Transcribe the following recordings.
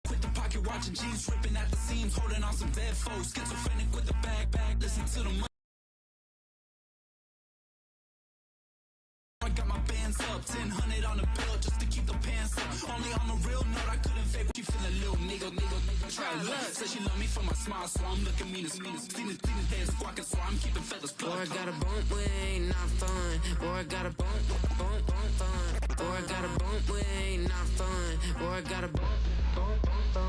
With the pocket watching jeans ripping at the seams, holding on some dead foes, schizophrenic with the bag, listen to the money. I got my bands up, 100 on the bill just to keep the pants up. Only on the real note, I couldn't fake what you feeling, little nigga. Try to look, said she love me for my smile, so I'm looking mean as seen the days squawking, so I'm keeping feathers plucked. Boy, I got a bump with ain't not fun. Boy, I got a bump fun. Boy, I got a bump with ain't not fun. Boy, I got a bump fun.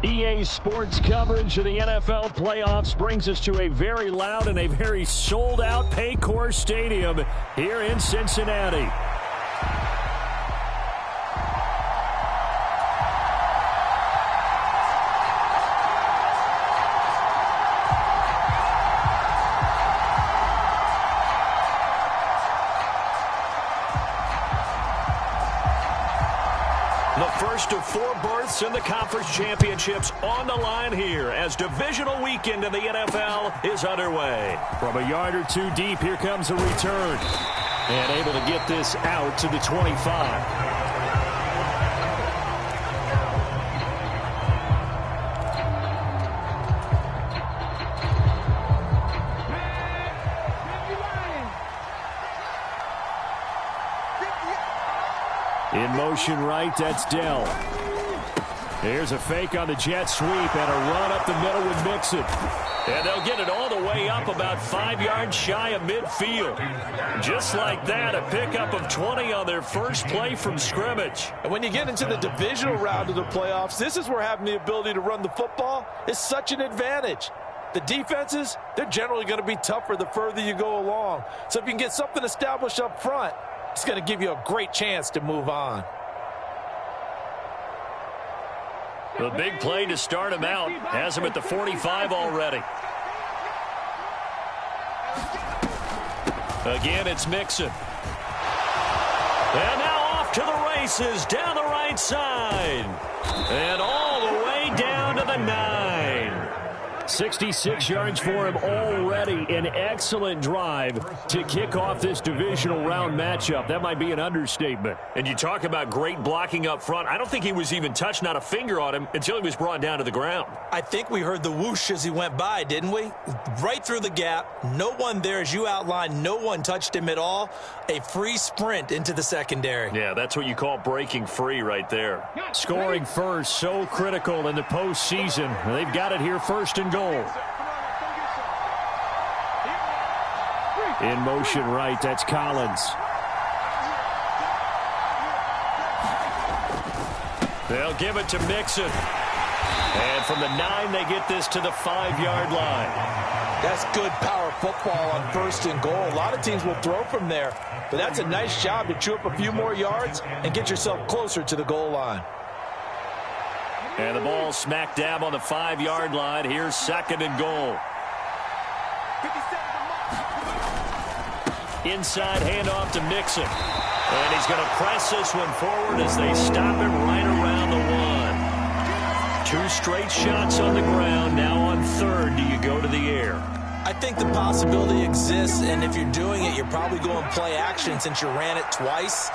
EA Sports coverage of the NFL playoffs brings us to a very loud and a very sold-out Paycor Stadium here in Cincinnati. The first of 4 berths in the conference championships on the line here as divisional weekend in the NFL is underway. From a yard or two deep, here comes a return. And able to get this out to the 25. In motion right, that's Dell. There's a fake on the jet sweep and a run up the middle with Mixon. And they'll get it all the way up about 5 yards shy of midfield. Just like that, a pickup of 20 on their first play from scrimmage. And when you get into the divisional round of the playoffs, this is where having the ability to run the football is such an advantage. The defenses, they're generally going to be tougher the further you go along. So if you can get something established up front, it's going to give you a great chance to move on. The big play to start him out has him at the 45 already. Again, it's Mixon. And now off to the races down the right side. And all the way down to the 9. 66 yards for him already. An excellent drive to kick off this divisional round matchup. That might be an understatement. And you talk about great blocking up front. I don't think he was even touched, not a finger on him, until he was brought down to the ground. I think we heard the whoosh as he went by, didn't we? Right through the gap. No one there, as you outlined. No one touched him at all. A free sprint into the secondary. Yeah, that's what you call breaking free right there. Scoring first, so critical in the postseason. They've got it here first and goal. In motion right, that's Collins. They'll give it to Mixon. And from the 9, they get this to the 5-yard line. That's good power football on first and goal. A lot of teams will throw from there, but that's a nice job to chew up a few more yards and get yourself closer to the goal line. And the ball smack dab on the 5-yard line. Here's second and goal. Inside handoff to Mixon. And he's going to press this one forward as they stop him right around the 1. 2 straight shots on the ground. Now on third, do you go to the air? I think the possibility exists, and if you're doing it, you're probably going play action since you ran it twice.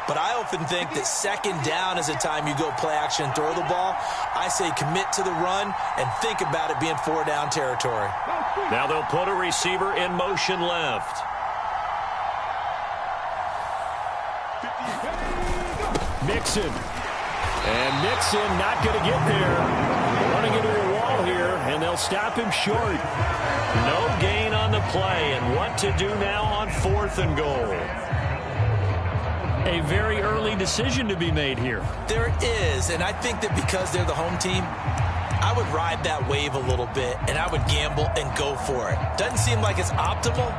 But I often think that second down is a time you go play action and throw the ball. I say commit to the run and think about it being 4-down territory. Now they'll put a receiver in motion left. Mixon. And Mixon not going to get there. Running into a wall here, and they'll stop him short. No gain on the play, and what to do now on 4th and goal. A very early decision to be made here. There is, and I think that because they're the home team, I would ride that wave a little bit, and I would gamble and go for it. Doesn't seem like it's optimal,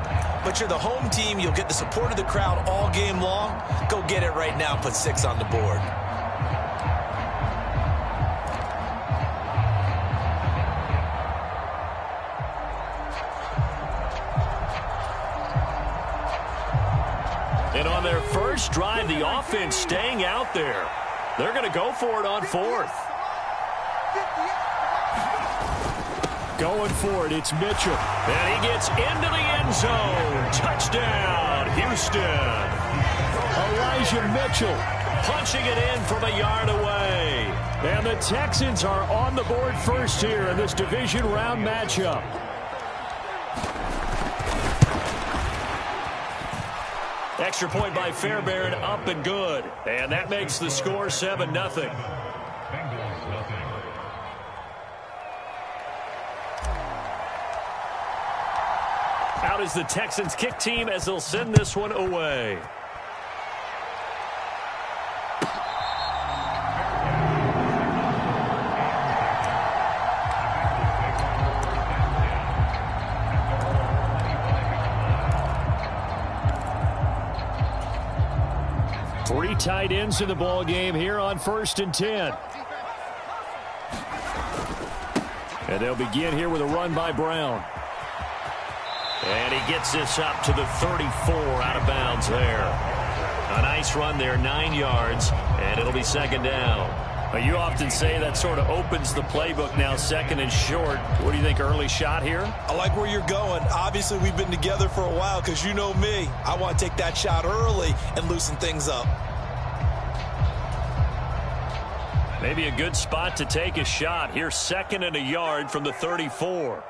but you're the home team. You'll get the support of the crowd all game long. Go get it right now. Put 6 on the board. And on their first drive, the offense staying out there. They're going to go for it on 4th. Going for it, it's Mitchell. And he gets into the end zone. Touchdown, Houston. Elijah Mitchell punching it in from a yard away. And the Texans are on the board first here in this division round matchup. Extra point by Fairbairn, up and good. And that makes the score 7-0. Out is the Texans kick team as they'll send this one away. Three tight ends in the ball game here on 1st and 10. And they'll begin here with a run by Brown. And he gets this up to the 34, out of bounds there. A nice run there, 9 yards, and it'll be 2nd down. You often say that sort of opens the playbook now, 2nd and short. What do you think, early shot here? I like where you're going. Obviously, we've been together for a while because you know me. I want to take that shot early and loosen things up. Maybe a good spot to take a shot. Here's 2nd and a yard from the 34.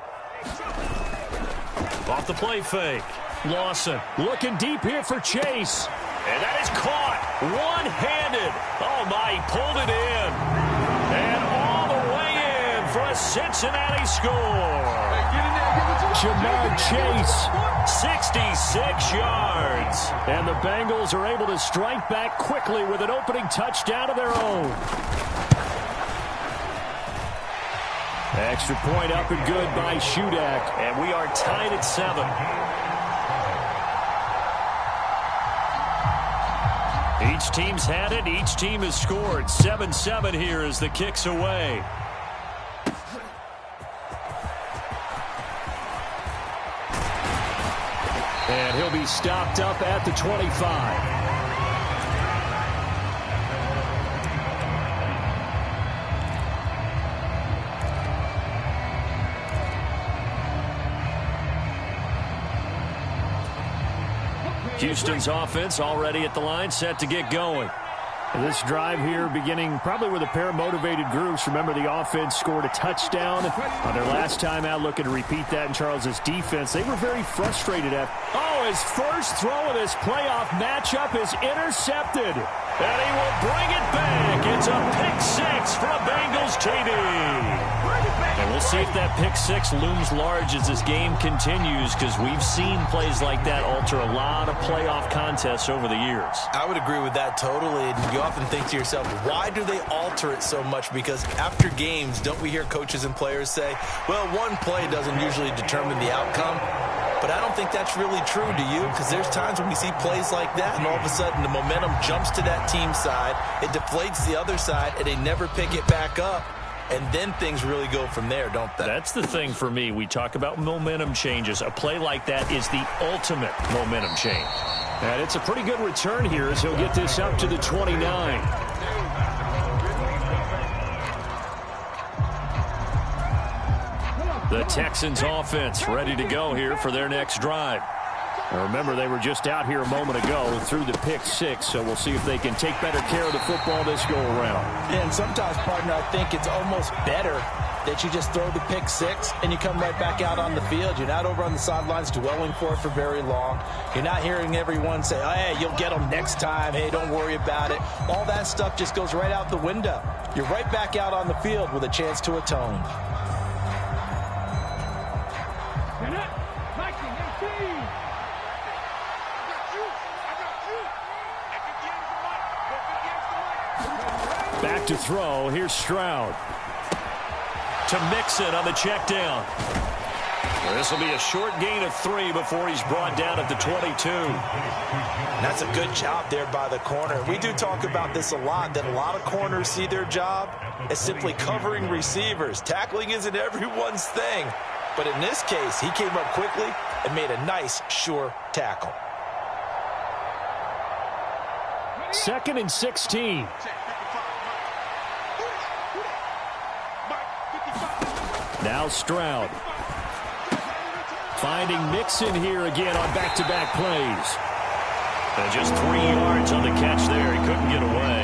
Off the play fake. Lawson looking deep here for Chase. And that is caught one-handed. Oh, my, he pulled it in. And all the way in for a Cincinnati score. Jamar Chase. 66 yards. And the Bengals are able to strike back quickly with an opening touchdown of their own. Extra point up and good by Shudak. And we are tied at 7. Each team's had it. Each team has scored. 7-7 here as the kick's away. And he'll be stopped up at the 25. Houston's offense already at the line, set to get going. This drive here beginning probably with a pair of motivated groups. Remember, the offense scored a touchdown on their last time out, looking to repeat that in Charles's defense. They were very frustrated at. Oh, his first throw of this playoff matchup is intercepted. And he will bring it back. It's a pick 6 for a Bengals TD. And we'll see if that pick 6 looms large as this game continues, because we've seen plays like that alter a lot of playoff contests over the years. I would agree with that totally. And you often think to yourself, why do they alter it so much? Because after games, don't we hear coaches and players say, well, one play doesn't usually determine the outcome. But I don't think that's really true, do you? Because there's times when we see plays like that, and all of a sudden the momentum jumps to that team side, it deflates the other side, and they never pick it back up. And then things really go from there, don't they? That's the thing for me. We talk about momentum changes. A play like that is the ultimate momentum change. And it's a pretty good return here as he'll get this up to the 29. The Texans offense ready to go here for their next drive. Now remember, they were just out here a moment ago through the pick 6, so we'll see if they can take better care of the football this go-around. And sometimes, partner, I think it's almost better that you just throw the pick 6 and you come right back out on the field. You're not over on the sidelines dwelling for it for very long. You're not hearing everyone say, oh, hey, you'll get them next time. Hey, don't worry about it. All that stuff just goes right out the window. You're right back out on the field with a chance to atone. Back to throw. Here's Stroud. To Mixon on the check down. This will be a short gain of 3 before he's brought down at the 22. That's a good job there by the corner. We do talk about this a lot, that a lot of corners see their job as simply covering receivers. Tackling isn't everyone's thing. But in this case, he came up quickly and made a nice, sure tackle. 2nd and 16. Now Stroud. Finding Mixon here again on back-to-back plays. And just 3 yards on the catch there. He couldn't get away.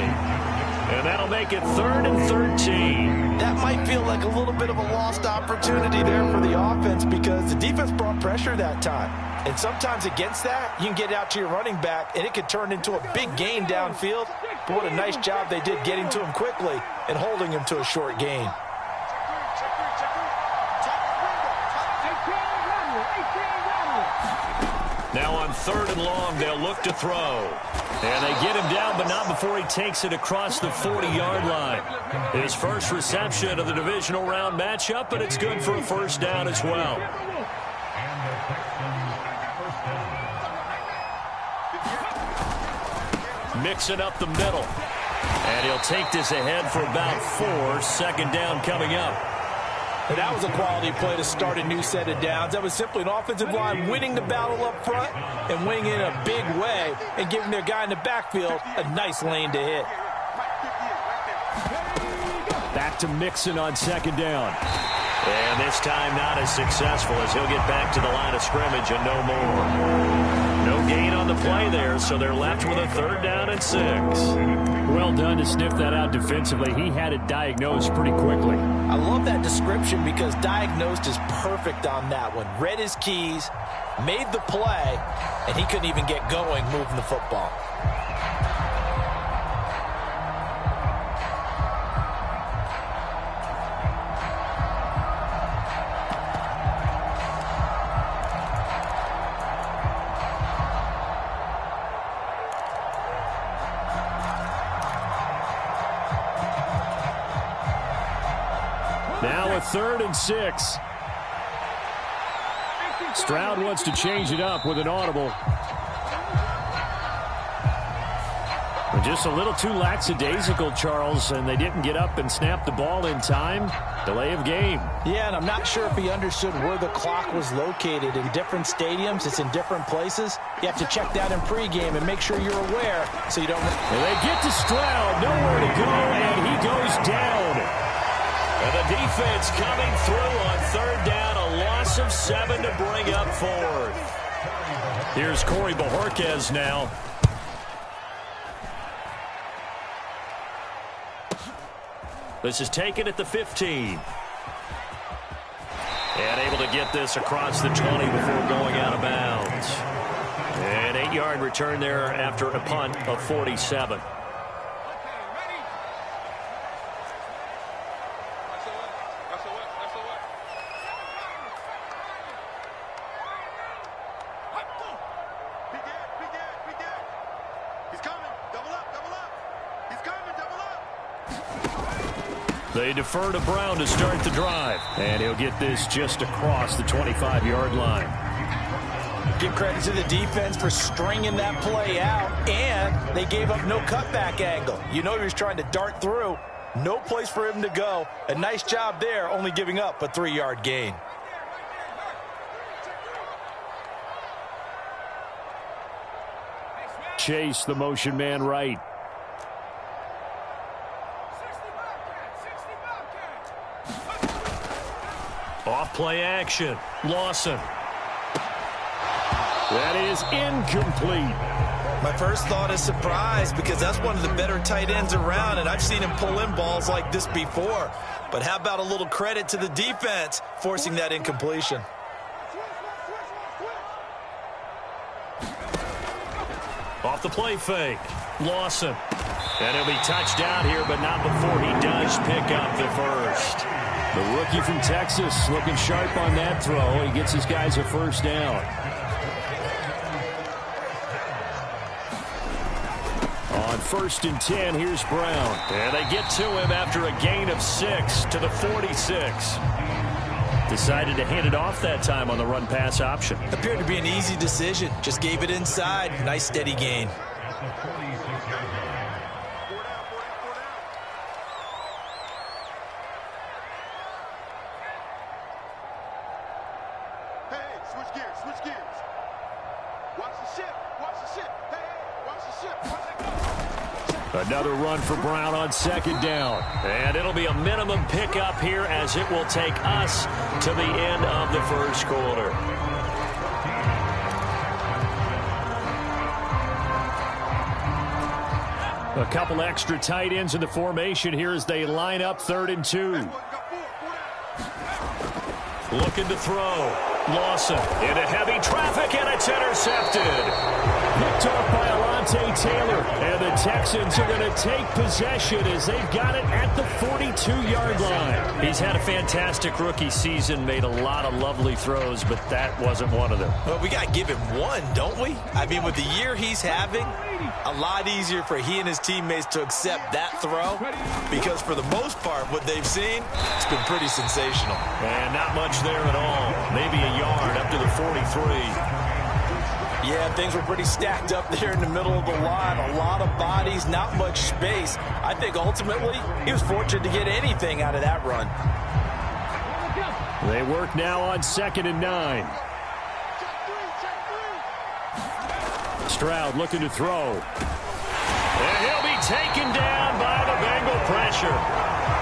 And that'll make it 3rd and 13. That might feel like a little bit of a lost opportunity there for the offense because the defense brought pressure that time. And sometimes against that, you can get out to your running back, and it could turn into a big gain downfield. But what a nice job they did getting to him quickly and holding him to a short gain. Now on 3rd and long, they'll look to throw. And they get him down, but not before he takes it across the 40-yard line. His first reception of the divisional round matchup, but it's good for a first down as well. Mixing up the middle. And he'll take this ahead for about 4. 2nd down coming up. And that was a quality play to start a new set of downs. That was simply an offensive line winning the battle up front and winning in a big way and giving their guy in the backfield a nice lane to hit. Back to Mixon on 2nd down. And this time not as successful as he'll get back to the line of scrimmage and no more. No gain on the play there, so they're left with a 3rd down and 6. Well done to sniff that out defensively. He had it diagnosed pretty quickly. I love that description because diagnosed is perfect on that one. Read his keys, made the play, and he couldn't even get going moving the football. Now a 3rd and 6. Stroud wants to change it up with an audible. Just a little too lackadaisical, Charles, and they didn't get up and snap the ball in time. Delay of game. Yeah, and I'm not sure if he understood where the clock was located. In different stadiums, it's in different places. You have to check that in pregame and make sure you're aware so you don't... And they get to Stroud, nowhere to go, and he goes down. And the defense coming through on 3rd down, a loss of 7 to bring up 4th. Here's Corey Bojorquez now. This is taken at the 15. And able to get this across the 20 before going out of bounds. An 8-yard return there after a punt of 47. They defer to Brown to start the drive. And he'll get this just across the 25-yard line. Give credit to the defense for stringing that play out, and they gave up no cutback angle. You know he was trying to dart through. No place for him to go. A nice job there, only giving up a 3-yard gain. Chase, the motion man right. Off play action. Lawson. That is incomplete. My first thought is surprise because that's one of the better tight ends around, and I've seen him pull in balls like this before. But how about a little credit to the defense forcing that incompletion? Off the play fake. Lawson. And he'll be touched down here, but not before he does pick up the first. The rookie from Texas looking sharp on that throw. He gets his guys a first down. On 1st and 10, here's Brown. And they get to him after a gain of 6 to the 46. Decided to hand it off that time on the run-pass option. Appeared to be an easy decision. Just gave it inside. Nice steady gain. Another run for Brown on second down. And it'll be a minimum pickup here as it will take us to the end of the first quarter. A couple extra tight ends in the formation here as they line up 3rd and 2. Looking to throw. Lawson into heavy traffic, and it's intercepted. Picked off by Alontae Taylor. And the Texans are going to take possession as they've got it at the 42-yard line. He's had a fantastic rookie season, made a lot of lovely throws, but that wasn't one of them. Well, we got to give him one, don't we? I mean, with the year he's having, a lot easier for he and his teammates to accept that throw because for the most part, what they've seen, it's been pretty sensational. And not much there at all. Maybe a yard up to the 43. Yeah, things were pretty stacked up there in the middle of the line. A lot of bodies, not much space. I think ultimately he was fortunate to get anything out of that run. They work now on 2nd and 9. Stroud looking to throw. And he'll be taken down by the Bengal pressure.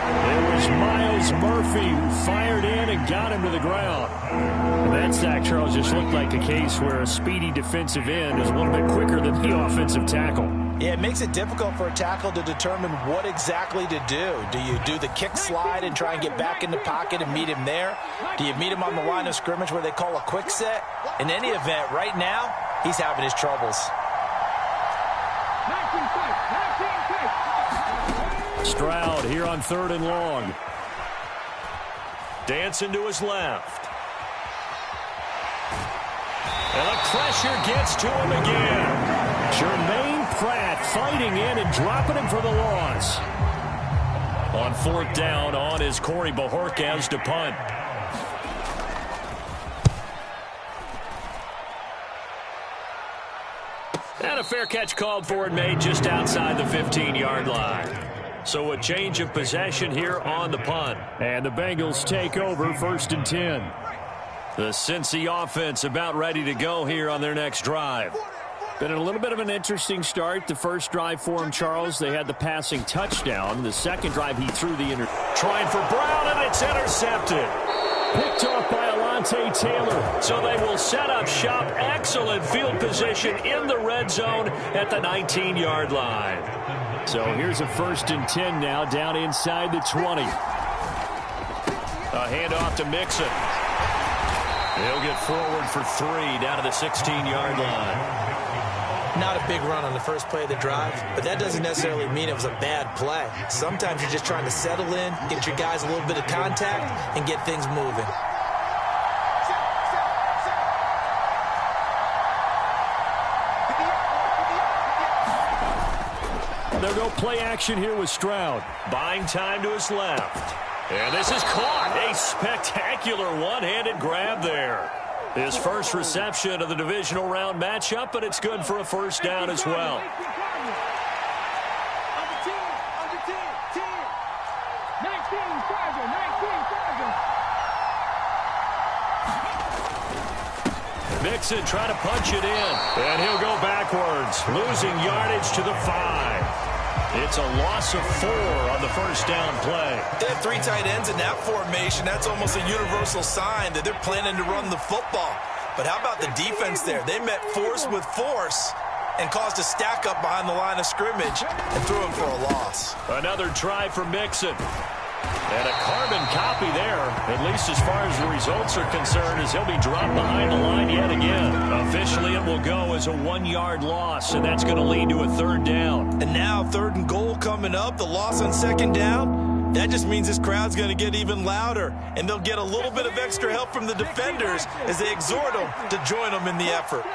It was Miles Murphy who fired in and got him to the ground. And that sack, Charles, just looked like a case where a speedy defensive end is a little bit quicker than the offensive tackle. Yeah, it makes it difficult for a tackle to determine what exactly to do. Do you do the kick slide and try and get back in the pocket and meet him there? Do you meet him on the line of scrimmage where they call a quick set? In any event, right now, he's having his troubles. Stroud here on 3rd and long. Dancing to his left. And the pressure gets to him again. Jermaine Pratt fighting in and dropping him for the loss. On 4th down on is Corey Bajorquez to punt. And a fair catch called for and made just outside the 15-yard line. So a change of possession here on the punt. And the Bengals take over 1st and 10. The Cincy offense about ready to go here on their next drive. Been a little bit of an interesting start. The first drive for him, Charles, they had the passing touchdown. The second drive, he threw the Trying for Brown, and it's intercepted. Picked off by Alontae Taylor. So they will set up shop. Excellent field position in the red zone at the 19-yard line. So here's a 1st and 10 now, down inside the 20. A handoff to Mixon. He'll get forward for 3 down to the 16-yard line. Not a big run on the first play of the drive, but that doesn't necessarily mean it was a bad play. Sometimes you're just trying to settle in, get your guys a little bit of contact, and get things moving. They'll go play action here with Stroud. Buying time to his left. And this is caught. A spectacular one-handed grab there. His first reception of the divisional round matchup, but it's good for a 1st down as well. Mixon trying to punch it in. And he'll go backwards, losing yardage to the 5. It's a loss of 4 on the 1st down play. They have 3 tight ends in that formation. That's almost a universal sign that they're planning to run the football. But how about the defense there? They met force with force and caused a stack up behind the line of scrimmage and threw him for a loss. Another try for Mixon. And a carbon copy there, at least as far as the results are concerned, as he'll be dropped behind the line yet again. Officially, it will go as a 1-yard loss, and that's going to lead to a 3rd down. And now 3rd and goal coming up, the loss on 2nd down. That just means this crowd's going to get even louder, and they'll get a little bit of extra help from the defenders as they exhort them to join them in the effort.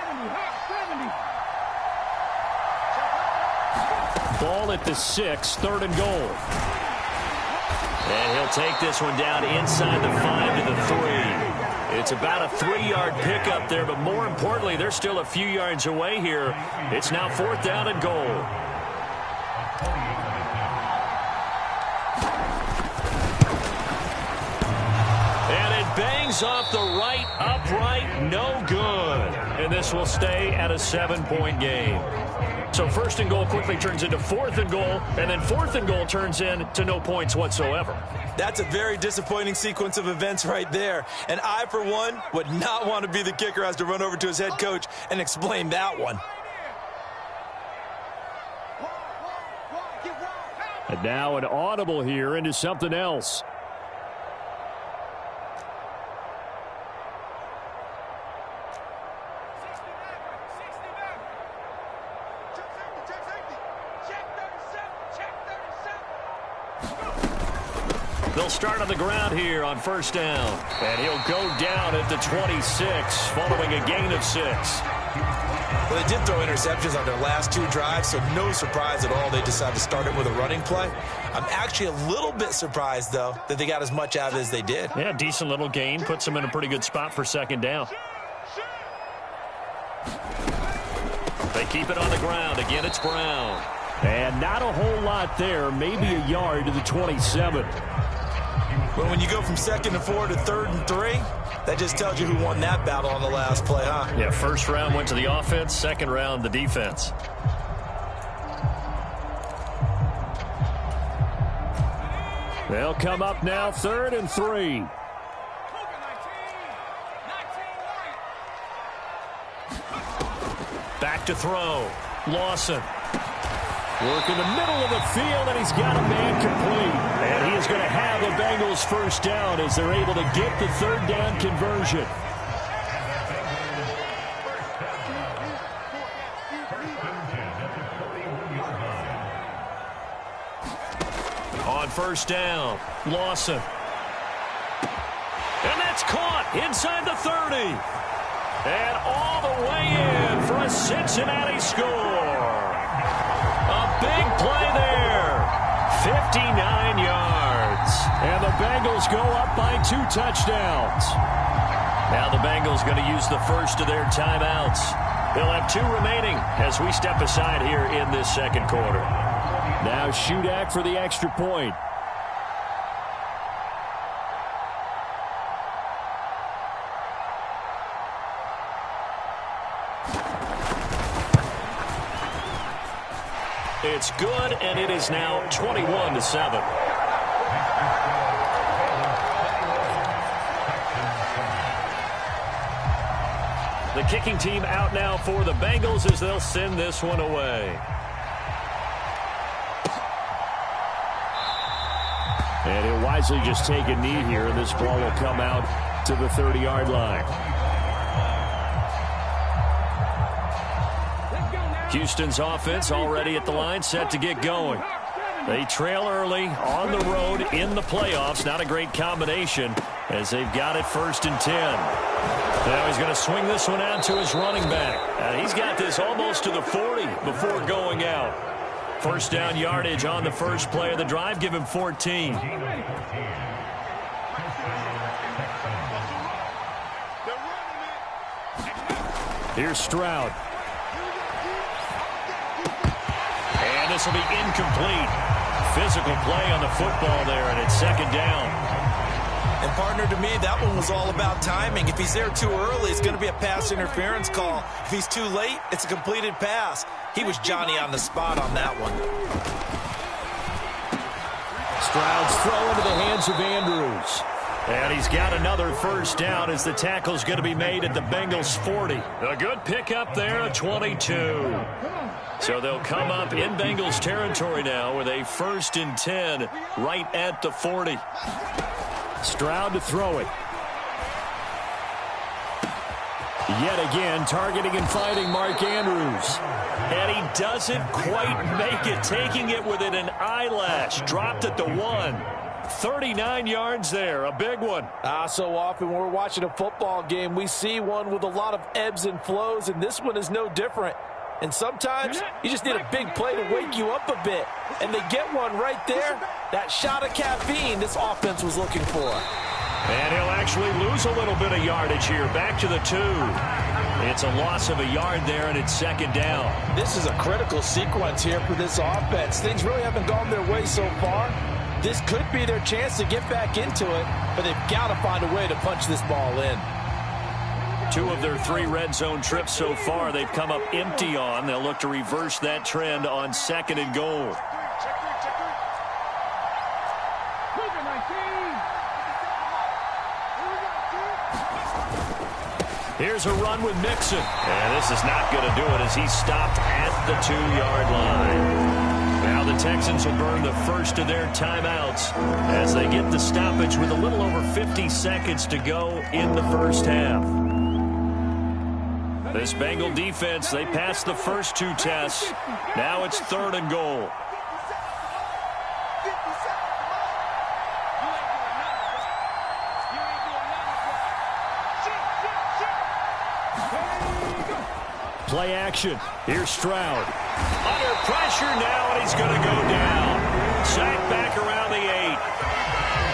Ball at the 6, 3rd and goal. And he'll take this one down inside the 5 to the 3. It's about a 3-yard pickup there, but more importantly, they're still a few yards away here. It's now 4th down and goal. Bangs off the right upright, no good. And this will stay at a 7-point game. So 1st and goal quickly turns into 4th and goal, and then 4th and goal turns into no points whatsoever. That's a very disappointing sequence of events right there. And I, for one, would not want to be the kicker who has to run over to his head coach and explain that one. And now an audible here into something else. They'll start on the ground here on 1st down. And he'll go down at the 26 following a gain of 6. Well, they did throw interceptions on their last 2 drives, so no surprise at all they decided to start it with a running play. I'm actually a little bit surprised, though, that they got as much out of it as they did. Yeah, decent little gain. Puts them in a pretty good spot for 2nd down. They keep it on the ground. Again, it's Brown. And not a whole lot there. Maybe a yard to the 27. But when you go from 2nd and 4 to 3rd and 3, that just tells you who won that battle on the last play, huh? Yeah, 1st round went to the offense, 2nd round the defense. They'll come up now 3rd and 3. Back to throw. Lawson. Work in the middle of the field, and he's got a man complete. And he is going to have the Bengals 1st down as they're able to get the 3rd down conversion. On 1st down, Lawson. And that's caught inside the 30. And all the way in for a Cincinnati score. A big play there. 59 yards. And the Bengals go up by 2 touchdowns. Now the Bengals going to use the first of their timeouts. They'll have 2 remaining as we step aside here in this 2nd quarter. Now Shudak for the extra point. It's good, and it is now 21-7. The kicking team out now for the Bengals as they'll send this one away. And he'll wisely just take a knee here, and this ball will come out to the 30-yard line. Houston's offense already at the line, set to get going. They trail early on the road in the playoffs. Not a great combination as they've got it 1st and 10. Now he's going to swing this one out to his running back. He's got this almost to the 40 before going out. 1st down yardage on the first play of the drive. Give him 14. Here's Stroud. And this will be incomplete. Physical play on the football there, and it's 2nd down. And, partner, to me, that one was all about timing. If he's there too early, it's going to be a pass interference call. If he's too late, it's a completed pass. He was Johnny on the spot on that one. Stroud's throw into the hands of Andrews. And he's got another 1st down as the tackle's going to be made at the Bengals 40. A good pickup there at 22. So they'll come up in Bengals territory now with a 1st and 10 right at the 40. Stroud to throw it. Yet again, targeting and finding Mark Andrews. And he doesn't quite make it, taking it within an eyelash. Dropped at the 1. 39 yards there, a big one. So often when we're watching a football game, we see one with a lot of ebbs and flows, and this one is no different. And sometimes you just need a big play to wake you up a bit. And they get one right there. That shot of caffeine this offense was looking for. And he'll actually lose a little bit of yardage here. Back to the 2. It's a loss of a yard there, and it's second down. This is a critical sequence here for this offense. Things really haven't gone their way so far. This could be their chance to get back into it, but they've got to find a way to punch this ball in. 2 of their 3 red zone trips so far they've come up empty on. They'll look to reverse that trend on second and goal. Here's a run with Mixon. And this is not going to do it as he's stopped at the 2-yard line. Now the Texans will burn the first of their timeouts as they get the stoppage with a little over 50 seconds to go in the first half. This Bengal defense, they passed the first 2 tests. Now it's 3rd and goal. Play action. Here's Stroud. Under pressure now, and he's going to go down. Sacked back around the 8.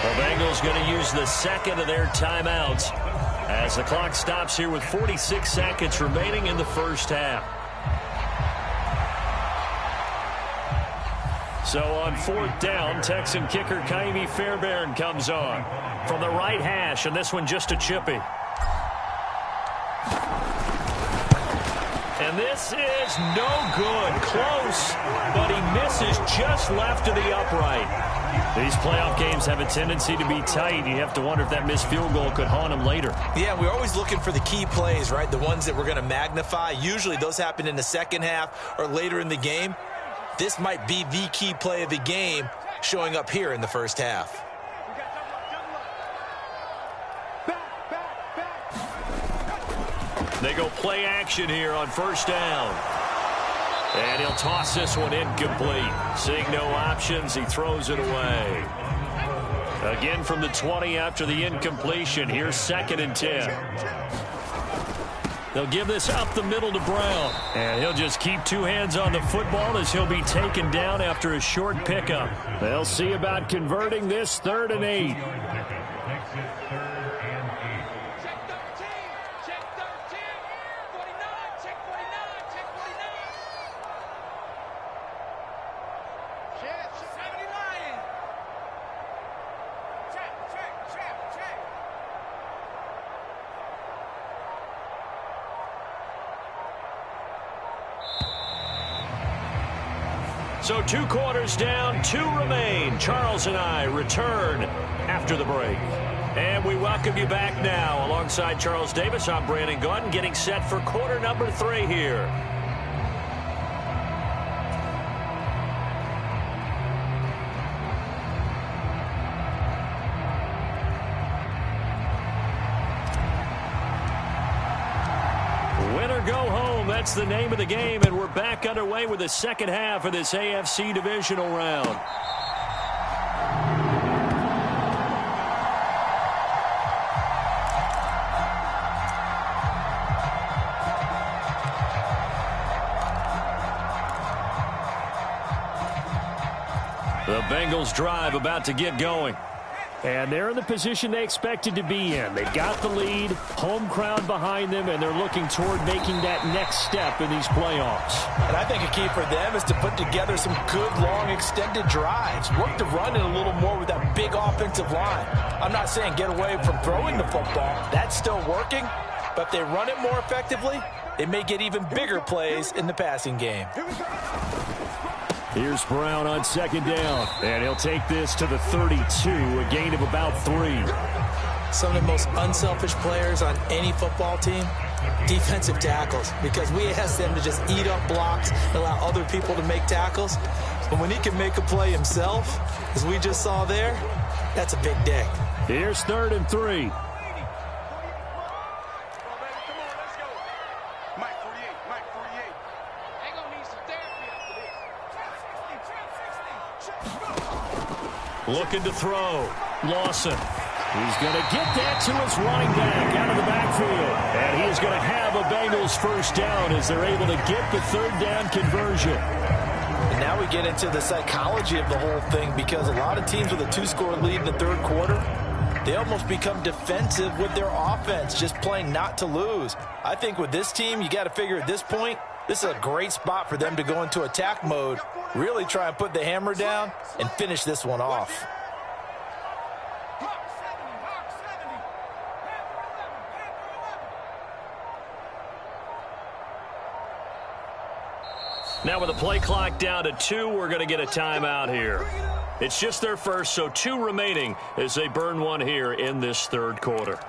The Bengals going to use the second of their timeouts as the clock stops here with 46 seconds remaining in the first half. So on 4th down, Texan kicker Kaimi Fairbairn comes on from the right hash, and this one just a chippy. And this is no good. Close, but he misses just left of the upright. These playoff games have a tendency to be tight. You have to wonder if that missed field goal could haunt him later. Yeah, we're always looking for the key plays, right? The ones that we're going to magnify. Usually those happen in the second half or later in the game. This might be the key play of the game showing up here in the first half. They go play action here on 1st down. And he'll toss this one incomplete. Seeing no options, he throws it away. Again from the 20 after the incompletion. Here's 2nd and 10. They'll give this up the middle to Brown. And he'll just keep 2 hands on the football as he'll be taken down after a short pickup. They'll see about converting this 3rd and 8. So 2 quarters down, 2 remain. Charles and I return after the break. And we welcome you back now. Alongside Charles Davis, I'm Brandon Gaudin, getting set for quarter number 3 here. Win or go home, that's the name of the game, and we're back underway with the second half of this AFC divisional round. The Bengals drive about to get going. And they're in the position they expected to be in. They've got the lead, home crowd behind them, and they're looking toward making that next step in these playoffs. And I think a key for them is to put together some good, long, extended drives. Work the run in a little more with that big offensive line. I'm not saying get away from throwing the football. That's still working. But if they run it more effectively, they may get even bigger plays in the passing game. Here's Brown on 2nd down, and he'll take this to the 32, a gain of about 3. Some of the most unselfish players on any football team, defensive tackles, because we ask them to just eat up blocks and allow other people to make tackles. But when he can make a play himself, as we just saw there, that's a big day. Here's 3rd and 3. Looking to throw. Lawson. He's going to get that to his running back out of the backfield. And he is going to have a Bengals first down as they're able to get the third down conversion. And now we get into the psychology of the whole thing, because a lot of teams with a 2-score lead in the third quarter, they almost become defensive with their offense, just playing not to lose. I think with this team, you got to figure at this point, this is a great spot for them to go into attack mode, really try and put the hammer down and finish this one off. Now with the play clock down to 2, we're going to get a timeout here. It's just their first, so 2 remaining as they burn one here in this third quarter.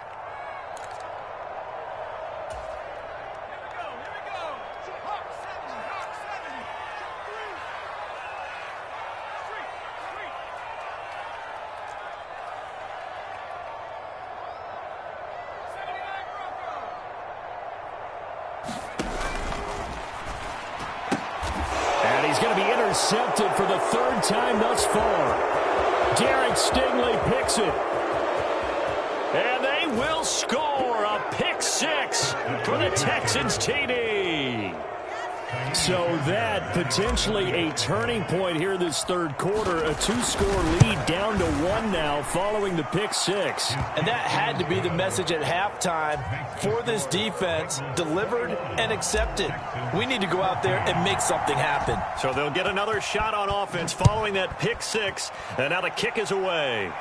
Intercepted for the third time thus far. Derek Stingley picks it. And they will score a pick 6 for the Texans TD. So that potentially a turning point here this third quarter. A 2-score lead down to 1 now following the pick 6. And that had to be the message at halftime for this defense, delivered and accepted. We need to go out there and make something happen. So they'll get another shot on offense following that pick 6. And now the kick is away.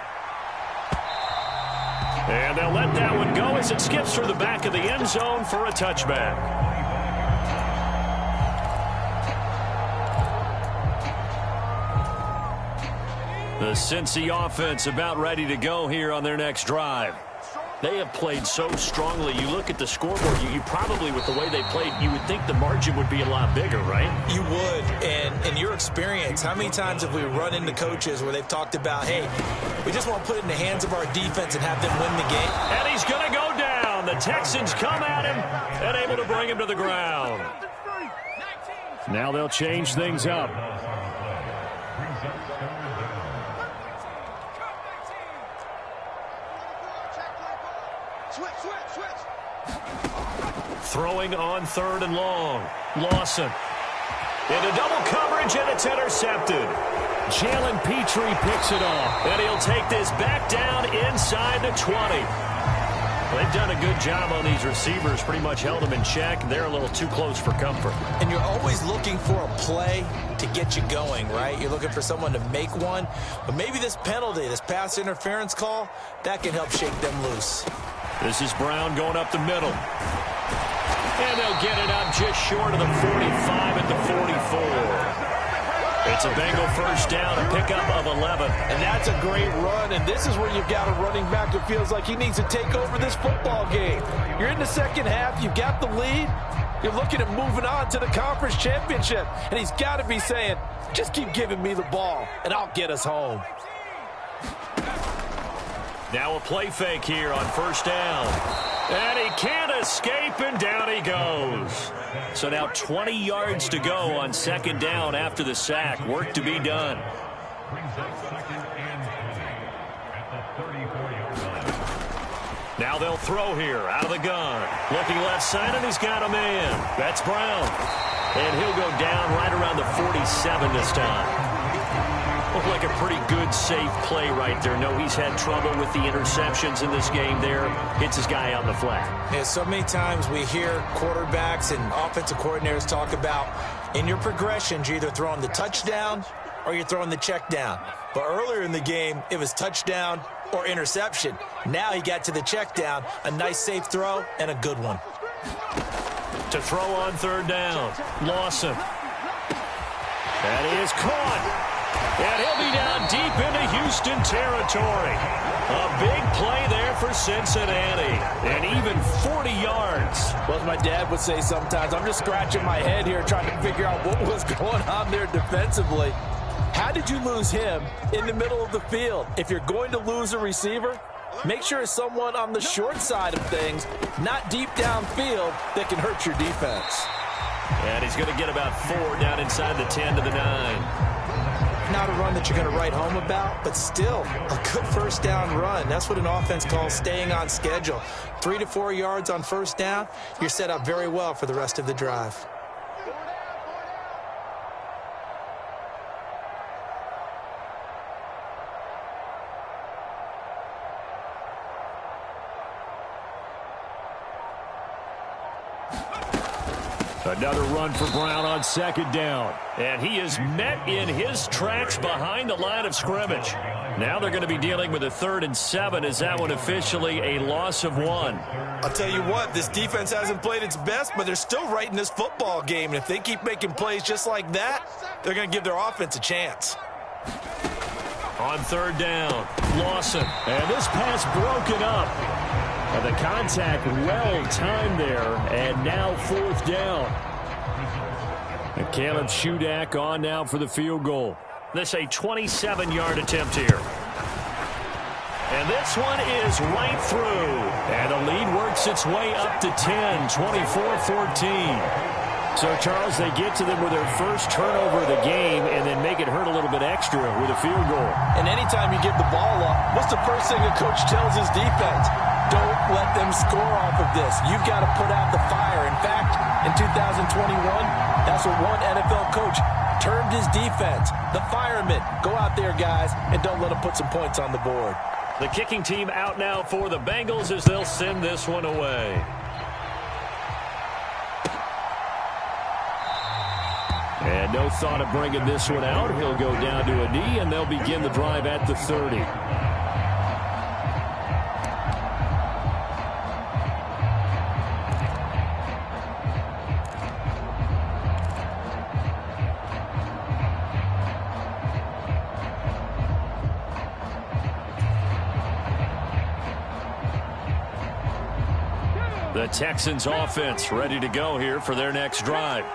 And they'll let that one go as it skips through the back of the end zone for a touchback. The Cincy offense about ready to go here on their next drive. They have played so strongly. You look at the scoreboard, you probably, with the way they played, you would think the margin would be a lot bigger, right? You would. And in your experience, how many times have we run into coaches where they've talked about, hey, we just want to put it in the hands of our defense and have them win the game? And he's going to go down. The Texans come at him and able to bring him to the ground. Now they'll change things up. Throwing on 3rd and long. Lawson. Into double coverage, and it's intercepted. Jalen Petrie picks it off. And he'll take this back down inside the 20. They've done a good job on these receivers, pretty much held them in check. They're a little too close for comfort. And you're always looking for a play to get you going, right? You're looking for someone to make one. But maybe this penalty, this pass interference call, that can help shake them loose. This is Brown going up the middle. And they'll get it up just short of the 45 at the 44. It's a Bengal first down, a pickup of 11. And that's a great run, and this is where you've got a running back that feels like he needs to take over this football game. You're in the second half, you've got the lead, you're looking at moving on to the conference championship, and he's got to be saying, just keep giving me the ball, and I'll get us home. Now a play fake here on first down. And he can't escape, and down he goes. So now 20 yards to go on second down after the sack. Work to be done. Now they'll throw here out of the gun. Looking left side, and he's got a man. That's Brown. And he'll go down right around the 47 this time. Looked like a pretty good, safe play right there. No, he's had trouble with the interceptions in this game there. Hits his guy out in the flat. Yeah, so many times we hear quarterbacks and offensive coordinators talk about in your progressions, you're either throwing the touchdown or you're throwing the check down. But earlier in the game, it was touchdown or interception. Now he got to the check down, a nice safe throw and a good one. To throw on third down, Lawson. That is caught. And he'll be down deep into Houston territory. A big play there for Cincinnati. And even 40 yards. Well, as my dad would say sometimes, I'm just scratching my head here trying to figure out what was going on there defensively. How did you lose him in the middle of the field? If you're going to lose a receiver, make sure it's someone on the short side of things, not deep downfield, that can hurt your defense. And he's going to get about 4 down inside the 10 to the 9. not a run that you're going to write home about, but still a good first down run. That's what an offense calls staying on schedule. 3 to 4 yards on first down, you're set up very well for the rest of the drive. Another run for Brown on second down. And he is met in his tracks behind the line of scrimmage. Now they're going to be dealing with a 3rd and 7. Is that one officially a loss of 1? I'll tell you what, this defense hasn't played its best, but they're still right in this football game. And if they keep making plays just like that, they're going to give their offense a chance. On 3rd down, Lawson. And this pass broken up. And the contact well timed there, and now 4th down. And Caleb Shudak on now for the field goal. This a 27-yard attempt here. And this one is right through. And the lead works its way up to 10, 24-14. So, Charles, they get to them with their first turnover of the game and then make it hurt a little bit extra with a field goal. And anytime you give the ball up, what's the first thing a coach tells his defense? Don't let them score off of this. You've got to put out the fire. In fact, in 2021, that's what one NFL coach termed his defense. The firemen. Go out there, guys, and don't let them put some points on the board. The kicking team out now for the Bengals as they'll send this one away. And no thought of bringing this one out. He'll go down to a knee, and they'll begin the drive at the 30. The Texans offense ready to go here for their next drive.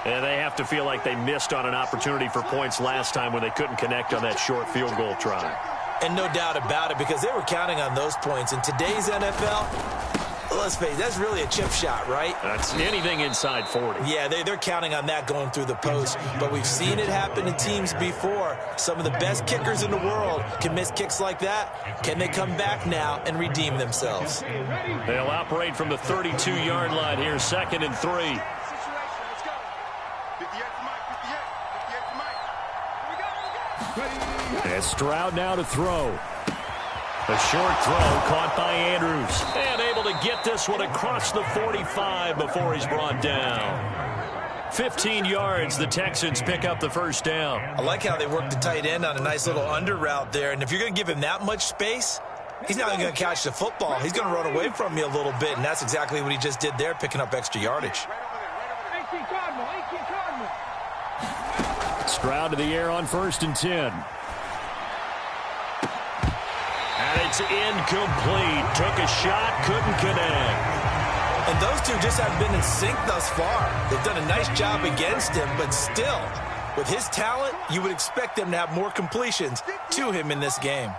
And they have to feel like they missed on an opportunity for points last time when they couldn't connect on that short field goal try. And no doubt about it, because they were counting on those points. In today's NFL, let's face it, that's really a chip shot, right? That's anything inside 40. Yeah, they're counting on that going through the post. But we've seen it happen to teams before. Some of the best kickers in the world can miss kicks like that. Can they come back now and redeem themselves? They'll operate from the 32-yard line here, 2nd and 3. And Stroud now to throw. A short throw caught by Andrews. And able to get this one across the 45 before he's brought down. 15 yards, the Texans pick up the first down. I like how they work the tight end on a nice little under route there. And if you're going to give him that much space, he's not going to catch the football. He's going to run away from you a little bit, and that's exactly what he just did there, picking up extra yardage. Stroud to the air on 1st and 10. And it's incomplete. Took a shot, couldn't connect. And those two just haven't been in sync thus far. They've done a nice job against him, but still, with his talent, you would expect them to have more completions to him in this game.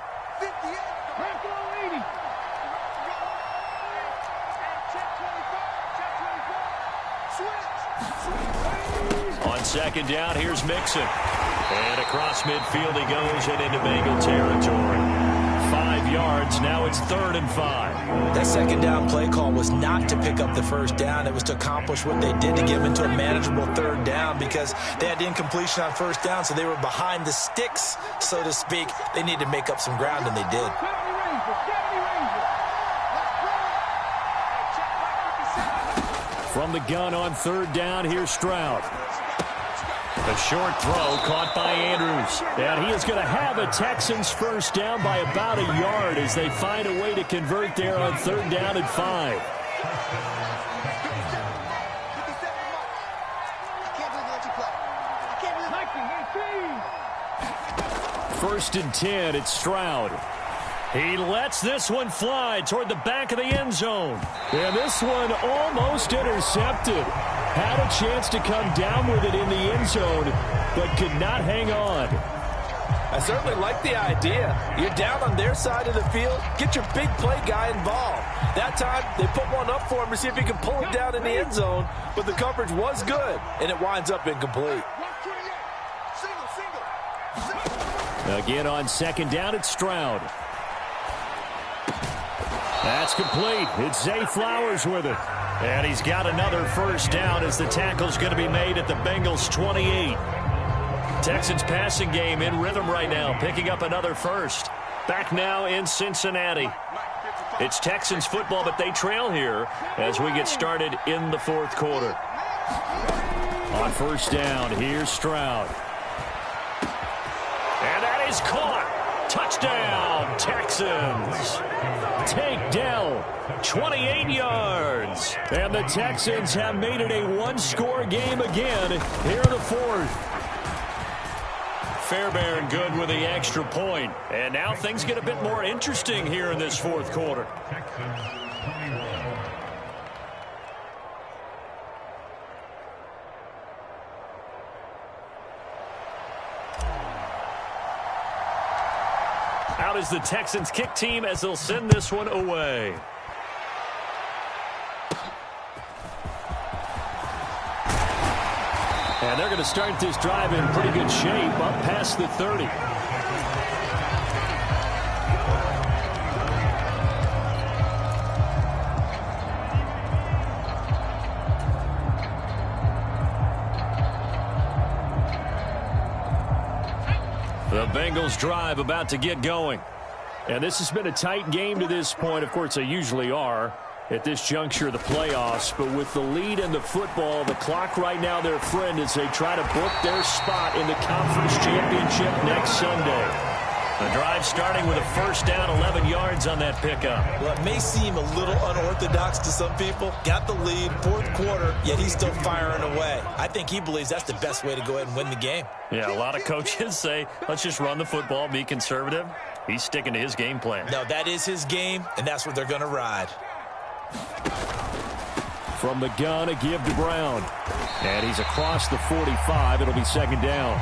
On 2nd down, here's Mixon. And across midfield he goes and into Bengal territory. 5 yards, now it's 3rd and 5. That 2nd down play call was not to pick up the first down. It was to accomplish what they did to get them into a manageable 3rd down because they had incompletion on 1st down, so they were behind the sticks, so to speak. They needed to make up some ground, and they did. From the gun on 3rd down, here's Stroud. A short throw caught by Andrews. And he is going to have a Texans first down by about a yard as they find a way to convert there on 3rd down and 5. First and 10, it's Stroud. He lets this one fly toward the back of the end zone. And this one almost intercepted. Had a chance to come down with it in the end zone, but could not hang on. I certainly like the idea. You're down on their side of the field. Get your big play guy involved. That time, they put one up for him to see if he can pull it down in the end zone, but the coverage was good, and it winds up incomplete. Single. Again on second down, it's Stroud. That's complete. It's Zay Flowers with it. And he's got another first down as the tackle's going to be made at the Bengals 28. Texans passing game in rhythm right now, picking up another first. Back now in Cincinnati. It's Texans football, but they trail here as we get started in the fourth quarter. On first down, here's Stroud. And that is caught. Touchdown, Texans. Take Dell, 28 yards. And the Texans have made it a one-score game again here in the fourth. Fairbairn good with the extra point. And now things get a bit more interesting here in this fourth quarter. Out is the Texans kick team as they'll send this one away. And they're going to start this drive in pretty good shape, up past the 30. The Bengals drive about to get going. And this has been a tight game to this point. Of course, they usually are at this juncture of the playoffs. But with the lead in the football, the clock right now their friend as they try to book their spot in the conference championship next Sunday. The drive starting with a first down, 11 yards on that pickup. Well, it may seem a little unorthodox to some people. Got the lead, fourth quarter, yet he's still firing away. I think he believes that's the best way to go ahead and win the game. Yeah, a lot of coaches say, let's just run the football, be conservative. He's sticking to his game plan. No, that is his game, and that's what they're going to ride. From the gun, a give to Brown. And he's across the 45. It'll be second down.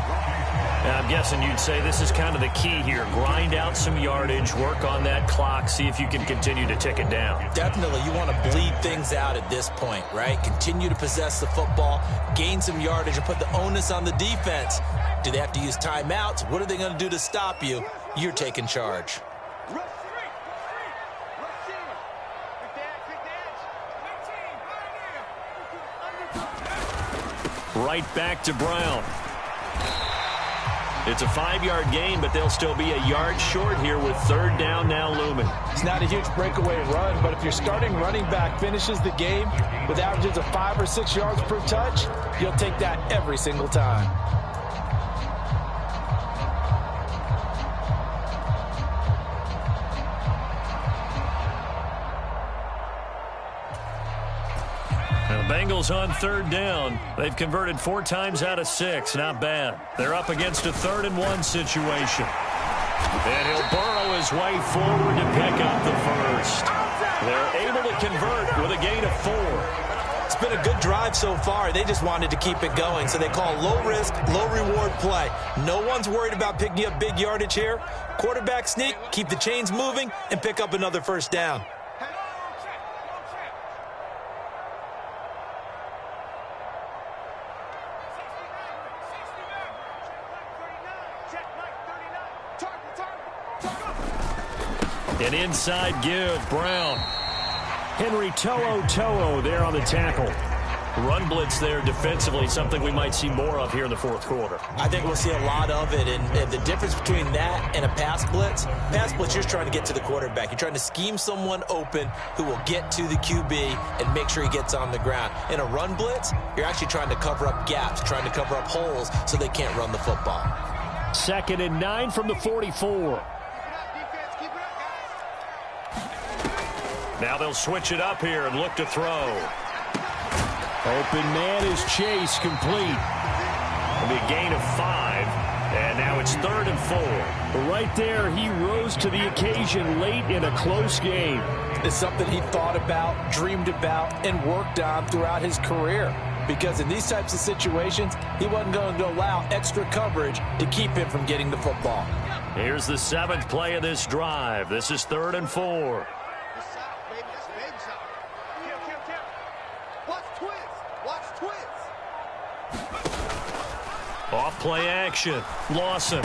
And I'm guessing you'd say this is kind of the key here. Grind out some yardage, work on that clock, see if you can continue to tick it down. Definitely. You want to bleed things out at this point, right? Continue to possess the football, gain some yardage, and put the onus on the defense. Do they have to use timeouts? What are they going to do to stop you? You're taking charge. Right back to Brown. It's a 5-yard gain, but they'll still be a yard short here with third down now looming. It's not a huge breakaway run, but if your starting running back finishes the game with averages of 5 or 6 yards per touch, you'll take that every single time. The Bengals on third down. They've converted 4 times out of 6. Not bad. They're up against a 3rd-and-1 situation. And he'll burrow his way forward to pick up the first. They're able to convert with a gain of 4. It's been a good drive so far. They just wanted to keep it going, so they call low-risk, low-reward play. No one's worried about picking up big yardage here. Quarterback sneak, keep the chains moving, and pick up another first down. An inside give, Brown. Henry To'o there on the tackle. Run blitz there defensively, something we might see more of here in the fourth quarter. I think we'll see a lot of it, and the difference between that and a pass blitz, you're trying to get to the quarterback. You're trying to scheme someone open who will get to the QB and make sure he gets on the ground. In a run blitz, you're actually trying to cover up gaps, trying to cover up holes so they can't run the football. 2nd and 9 from the 44. Now they'll switch it up here and look to throw. Open man is Chase, complete. It'll be a gain of 5, and now it's 3rd and 4. But right there, he rose to the occasion late in a close game. It's something he thought about, dreamed about, and worked on throughout his career. Because in these types of situations, he wasn't going to allow extra coverage to keep him from getting the football. Here's the 7th play of this drive. This is 3rd and 4. Off play action. Lawson.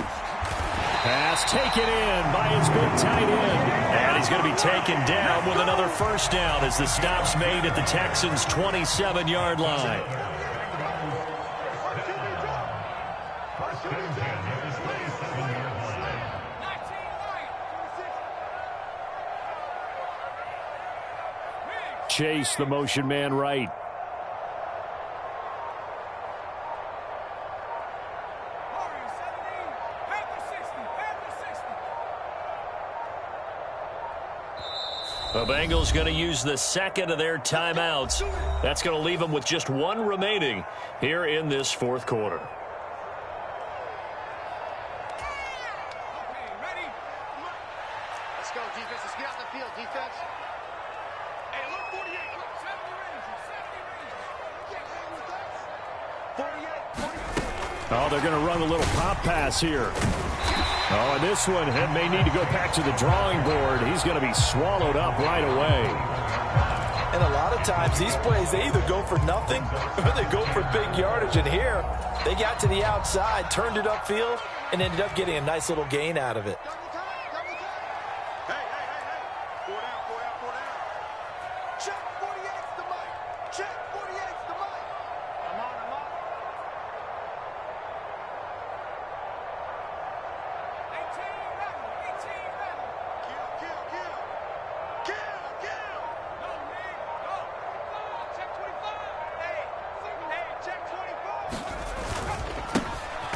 Pass taken in by his big tight end. And he's going to be taken down with another first down as the stop's made at the Texans' 27-yard line. Chase, the motion man right. The Bengals going to use the second of their timeouts. That's going to leave them with just one remaining here in this fourth quarter. Okay, ready? Let's go, defense. Let's get out the field, defense. Hey, look, 48. Look, 70 range. 48. Oh, they're going to run a little pop pass here. Oh, and this one may need to go back to the drawing board. He's going to be swallowed up right away. And a lot of times these plays, they either go for nothing or they go for big yardage. And here, they got to the outside, turned it upfield, and ended up getting a nice little gain out of it.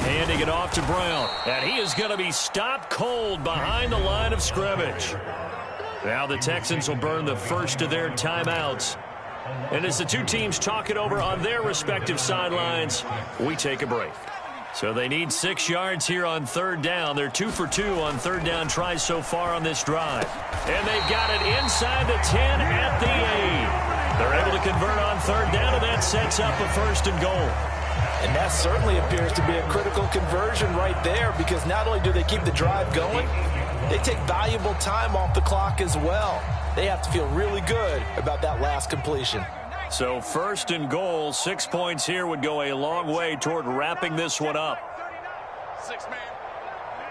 Handing it off to Brown, and he is going to be stopped cold behind the line of scrimmage. Now the Texans will burn the first of their timeouts. And as the two teams talk it over on their respective sidelines, we take a break. So they need 6 yards here on third down. They're 2 for 2 on third down tries so far on this drive. And they've got it inside the 10 at the 8. They're able to convert on third down, and that sets up a first and goal. And that certainly appears to be a critical conversion right there, because not only do they keep the drive going, they take valuable time off the clock as well. They have to feel really good about that last completion. So first and goal, 6 points here would go a long way toward wrapping this one up. 6 man.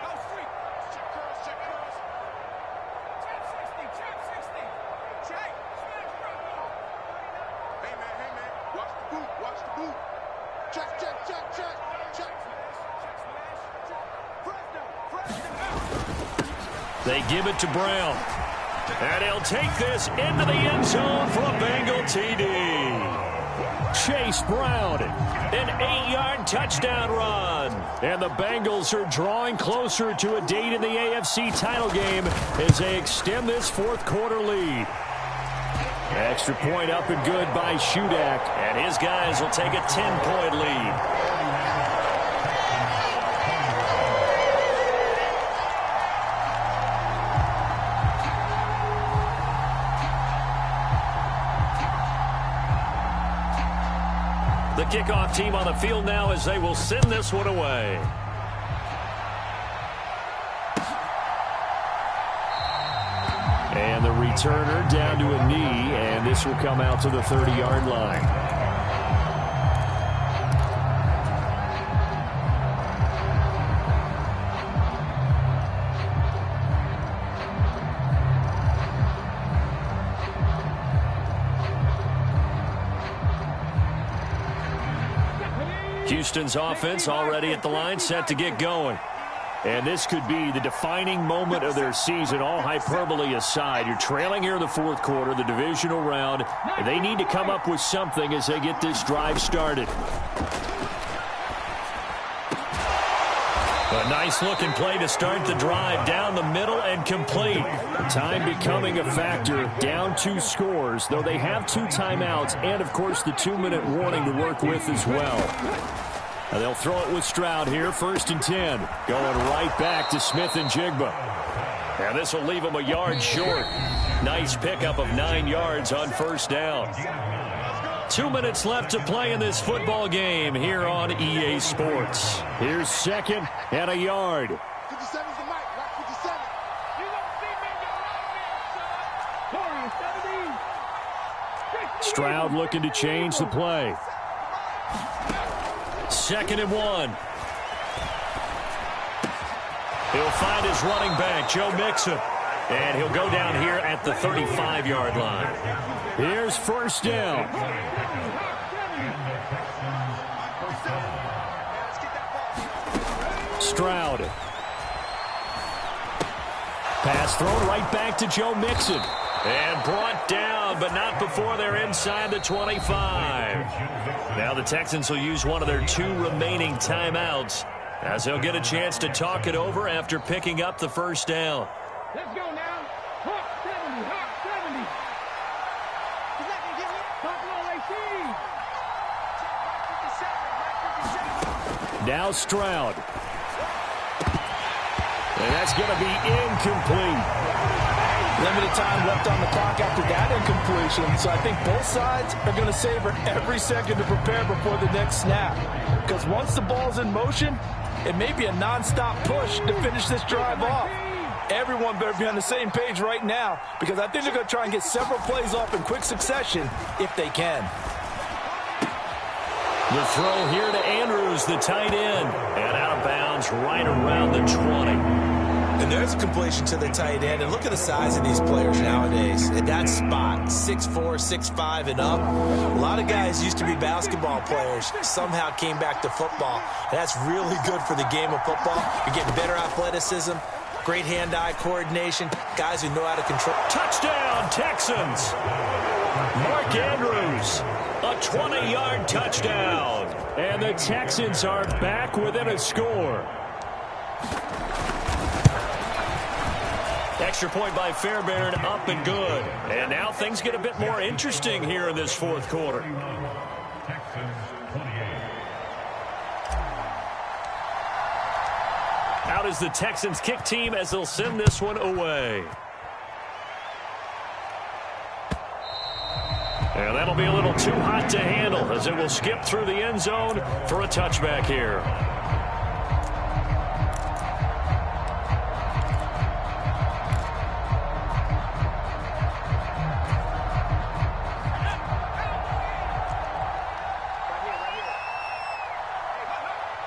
Go street. Check curls, check curls. Check 60, check 60. Check. Hey man, watch the boot, watch the boot. Check. They give it to Brown. And he'll take this into the end zone for a Bengal TD. Chase Brown, an 8-yard touchdown run. And the Bengals are drawing closer to a date in the AFC title game as they extend this fourth quarter lead. Extra point up and good by Shudak. And his guys will take a 10-point lead. The kickoff team on the field now as they will send this one away. And the returner down to a knee, and this will come out to the 30-yard line. Houston's offense already at the line, set to get going. And this could be the defining moment of their season, all hyperbole aside. You're trailing here in the fourth quarter, the divisional round, and they need to come up with something as they get this drive started. A nice-looking play to start the drive down the middle and complete. Time becoming a factor, down 2 scores, though they have 2 timeouts and, of course, the 2-minute warning to work with as well. And they'll throw it with Stroud here, 1st and 10. Going right back to Smith and Jigba. And this will leave them a yard short. Nice pickup of 9 yards on first down. 2 minutes left to play in this football game here on EA Sports. Here's 2nd and a yard. 57's the mic, right? 57. You don't see me go out there, son. Stroud looking to change the play. 2nd and 1. He'll find his running back, Joe Mixon. And he'll go down here at the 35-yard line. Here's first down. Stroud. Pass thrown right back to Joe Mixon. And brought down, but not before they're inside the 25. Now the Texans will use one of their 2 remaining timeouts as they'll get a chance to talk it over after picking up the first down. Let's go now. Hawk 70, Hawk 70. He's not going to get it. Top low, 18. Now Stroud. And that's going to be incomplete. Limited time left on the clock after that incompletion, so I think both sides are going to savor every second to prepare before the next snap. Because once the ball's in motion, it may be a nonstop push to finish this drive off. Everyone better be on the same page right now, because I think they're going to try and get several plays off in quick succession if they can. The throw here to Andrews, the tight end, and out of bounds right around the 20. And there's a completion to the tight end. And look at the size of these players nowadays. At that spot, 6'4", 6'5", and up. A lot of guys used to be basketball players, somehow came back to football. And that's really good for the game of football. You're getting better athleticism, great hand-eye coordination, guys who know how to control. Touchdown, Texans! Mark Andrews, a 20-yard touchdown. And the Texans are back within a score. Extra point by Fairbairn, up and good. And now things get a bit more interesting here in this fourth quarter. Out is the Texans kick team as they'll send this one away. And that'll be a little too hot to handle as it will skip through the end zone for a touchback here.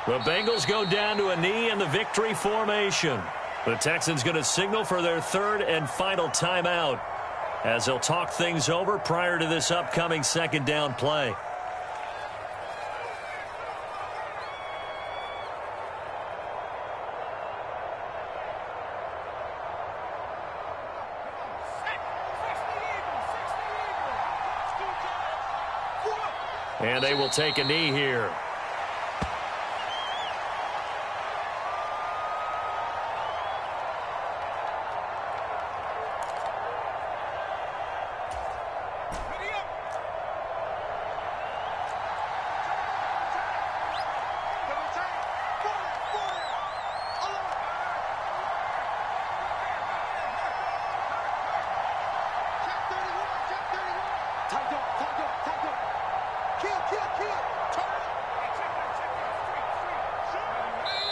The Bengals go down to a knee in the victory formation. The Texans going to signal for their 3rd and final timeout as they'll talk things over prior to this upcoming second down play. And they will take a knee here.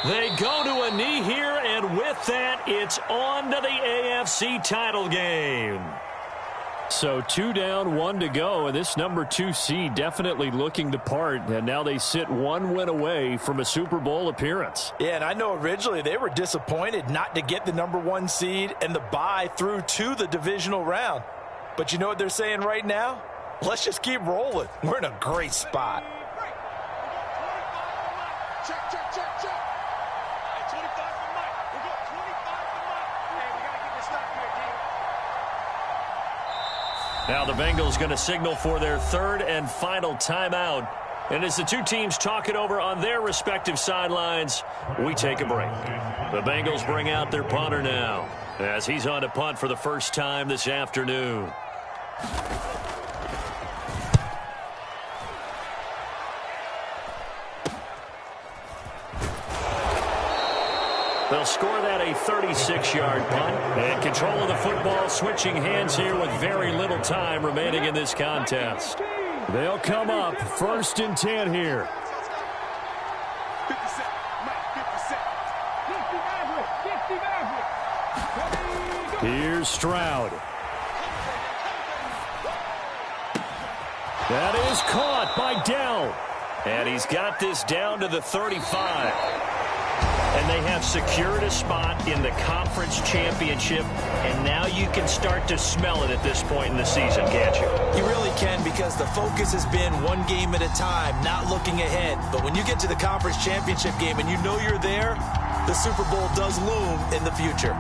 They go to a knee here, and with that, it's on to the AFC title game. So 2 down, 1 to go, and this number 2 seed definitely looking the part, and now they sit 1 win away from a Super Bowl appearance. Yeah, and I know originally they were disappointed not to get the number 1 seed and the bye through to the divisional round. But you know what they're saying right now? Let's just keep rolling. We're in a great spot. Check, check, check, check. Hey, 25 for Mike. We got 25 for Mike. Hey, we got to get this stop here, team. Now the Bengals going to signal for their 3rd and final timeout. And as the two teams talk it over on their respective sidelines, we take a break. The Bengals bring out their punter now as he's on to punt for the first time this afternoon. They'll score that a 36-yard punt. And control of the football switching hands here with very little time remaining in this contest. They'll come up 1st and 10 here. 50 seconds. Mike, 50 seconds. 50 Maverick. Here's Stroud. That is caught by Dell. And he's got this down to the 35. And they have secured a spot in the conference championship, and now you can start to smell it at this point in the season, can't you? You really can, because the focus has been one game at a time, not looking ahead. But when you get to the conference championship game and you know you're there, the Super Bowl does loom in the future.